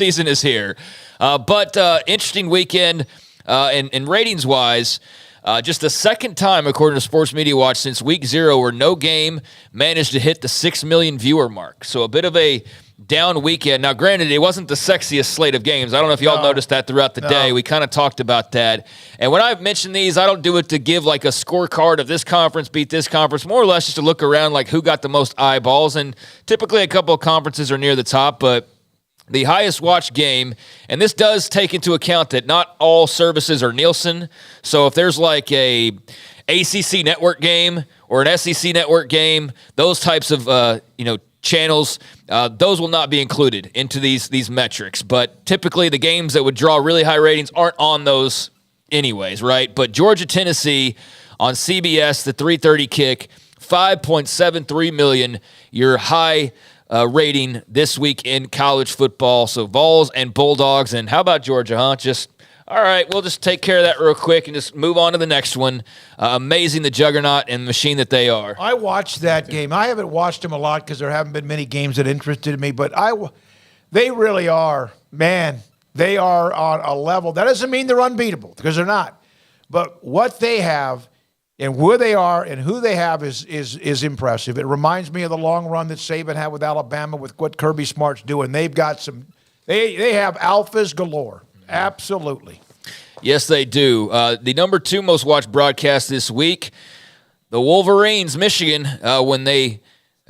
season is here. But interesting weekend, and ratings-wise, just the second time, according to Sports Media Watch, since week 0 where no game managed to hit the 6 million viewer mark. So a bit of a down weekend. Now, granted, it wasn't the sexiest slate of games. I don't know if y'all noticed that throughout the day. We kind of talked about that. And when I've mentioned these, I don't do it to give like a scorecard of this conference beat this conference, more or less just to look around like who got the most eyeballs. And typically a couple of conferences are near the top, but the highest watched game, and this does take into account that not all services are Nielsen. So if there's like a ACC network game or an SEC network game, those types of channels, those will not be included into these metrics. But typically the games that would draw really high ratings aren't on those anyways, right? But Georgia, Tennessee on CBS, the 3:30 kick, 5.73 million, your high rating this week in college football. So Vols and Bulldogs. And how about Georgia, huh? All right, we'll just take care of that real quick and just move on to the next one. Amazing, the juggernaut and machine that they are. I watched that game. I haven't watched them a lot because there haven't been many games that interested me, but they really are. Man, they are on a level. That doesn't mean they're unbeatable because they're not. But what they have and where they are and who they have is impressive. It reminds me of the long run that Saban had with Alabama with what Kirby Smart's doing. They've got they have alphas galore. Absolutely. Yes, they do. The number 2 most watched broadcast this week, the Wolverines, Michigan, when they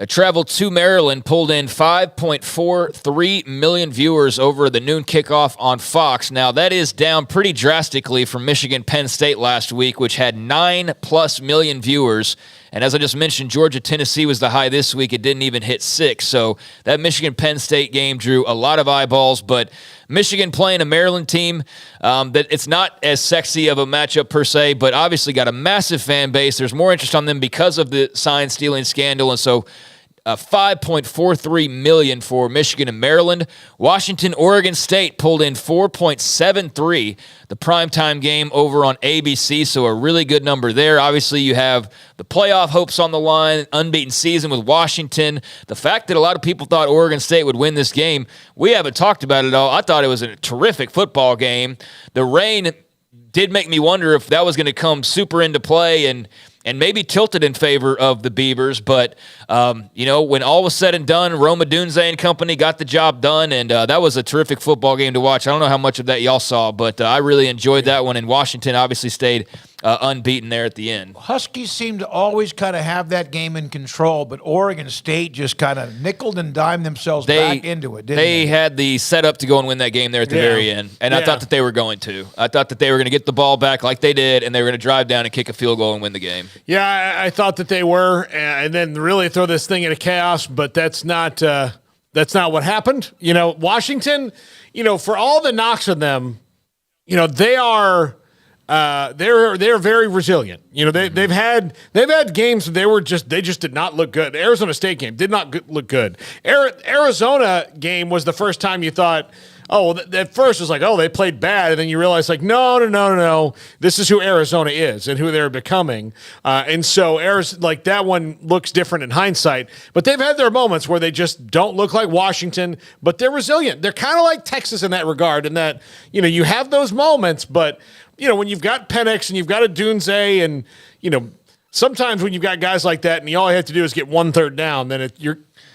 traveled to Maryland, pulled in 5.43 million viewers over the noon kickoff on Fox. Now, that is down pretty drastically from Michigan Penn State last week, which had 9+ million viewers. And as I just mentioned, Georgia, Tennessee was the high this week. It didn't even hit 6. So that Michigan Penn State game drew a lot of eyeballs. But Michigan playing a Maryland team that it's not as sexy of a matchup per se, but obviously got a massive fan base. There's more interest on them because of the sign stealing scandal. And so 5.43 million for Michigan and Maryland. Washington, Oregon State pulled in 4.73, the primetime game over on ABC, so a really good number there. Obviously, you have the playoff hopes on the line, unbeaten season with Washington. The fact that a lot of people thought Oregon State would win this game, we haven't talked about it all. I thought it was a terrific football game. The rain did make me wonder if that was going to come super into play and maybe tilted in favor of the Beavers. But, when all was said and done, Roma Dunze and company got the job done, and that was a terrific football game to watch. I don't know how much of that y'all saw, but I really enjoyed that one, and Washington obviously stayed unbeaten there at the end. Huskies seem to always kind of have that game in control, but Oregon State just kind of nickeled and dimed themselves back into it, didn't they? They had the setup to go and win that game there at the very end, and I thought that they were going to. I thought that they were going to get the ball back like they did, and they were going to drive down and kick a field goal and win the game. Yeah, I thought that they were, and then really throw this thing into chaos, but that's not what happened. Washington, for all the knocks on them, they are they're very resilient. They've had games where they just did not look good. The Arizona State game did not look good. Arizona game was the first time you thought, at first it was like, they played bad, and then you realize like, no, this is who Arizona is and who they're becoming, and so that one looks different in hindsight. But they've had their moments where they just don't look like Washington, but they're resilient. They're kind of like Texas in that regard, in that you have those moments, but when you've got Penix and you've got a Dunze, and sometimes when you've got guys like that, and all you have to do is get 1/3 down, then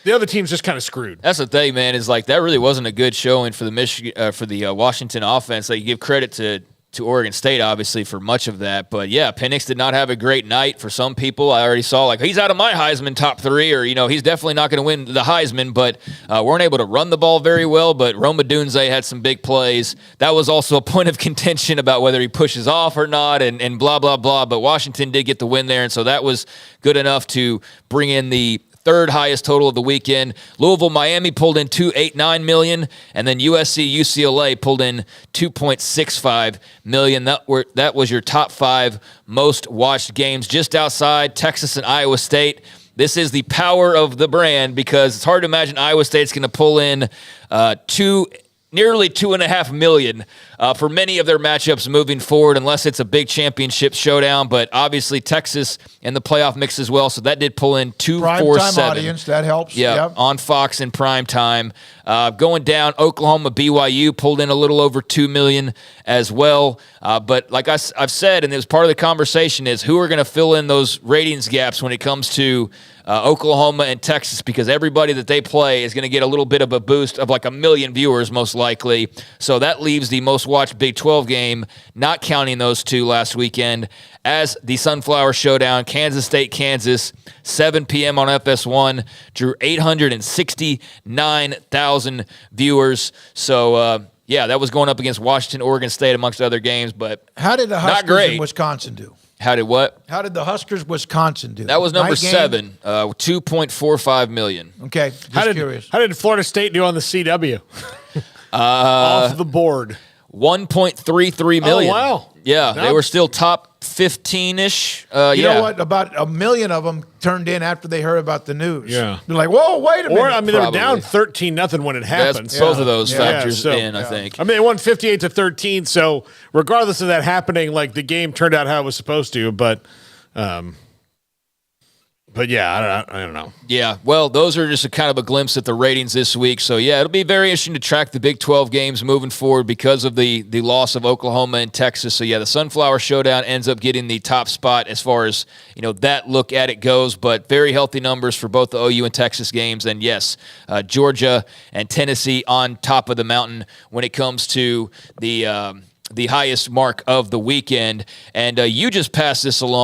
the other team's just kind of screwed. That's the thing, man, is like that really wasn't a good showing for the Washington offense. Like, you give credit to Oregon State, obviously, for much of that. But, yeah, Penix did not have a great night for some people. I already saw, like, he's out of my Heisman top 3, or, he's definitely not going to win the Heisman, but weren't able to run the ball very well. But Roma Dunze had some big plays. That was also a point of contention about whether he pushes off or not, and blah, blah, blah. But Washington did get the win there, and so that was good enough to bring in the third highest total of the weekend. Louisville, Miami pulled in 2.89 million, and then USC, UCLA pulled in 2.65 million. That was your top 5 most watched games, just outside Texas and Iowa State. This is the power of the brand, because it's hard to imagine Iowa State's going to pull in 2 nearly 2.5 million for many of their matchups moving forward, unless it's a big championship showdown. But obviously Texas in the playoff mix as well, so that did pull in 247. Prime time audience, that helps. Yeah, on Fox in prime time. Going down, Oklahoma BYU pulled in a little over 2 million as well. But like I've said, and it was part of the conversation, is who are going to fill in those ratings gaps when it comes to Oklahoma and Texas, because everybody that they play is going to get a little bit of a boost of like 1 million viewers most likely. So that leaves the most watched Big 12 game, not counting those two last weekend, as the Sunflower Showdown, Kansas State, Kansas, 7 p.m. on FS1, drew 869,000 viewers. So, yeah, that was going up against Washington, Oregon State, amongst other games, but how did the not Huskers great. in Wisconsin do? How did what? How did the Huskers Wisconsin do? That was number Night game? 7, 2.45 million. Okay, just curious. How did Florida State do on the CW? Off the board. 1.33 million. Oh, wow. Yeah, they were still top 15-ish. You know what? About 1 million of them turned in after they heard about the news. Yeah. They're like, whoa, wait a minute. Or, I mean, they were down Probably. 13-0 when it happened. That's both of those Yeah. factors Yeah, so- in, I think. I mean, they won 58-13, so regardless of that happening, like, the game turned out how it was supposed to, but yeah, I don't know. Yeah, well, those are just a kind of a glimpse at the ratings this week. So, yeah, it'll be very interesting to track the Big 12 games moving forward because of the loss of Oklahoma and Texas. So, yeah, the Sunflower Showdown ends up getting the top spot as far as, that look at it goes. But very healthy numbers for both the OU and Texas games. And, yes, Georgia and Tennessee on top of the mountain when it comes to the highest mark of the weekend. And you just passed this along.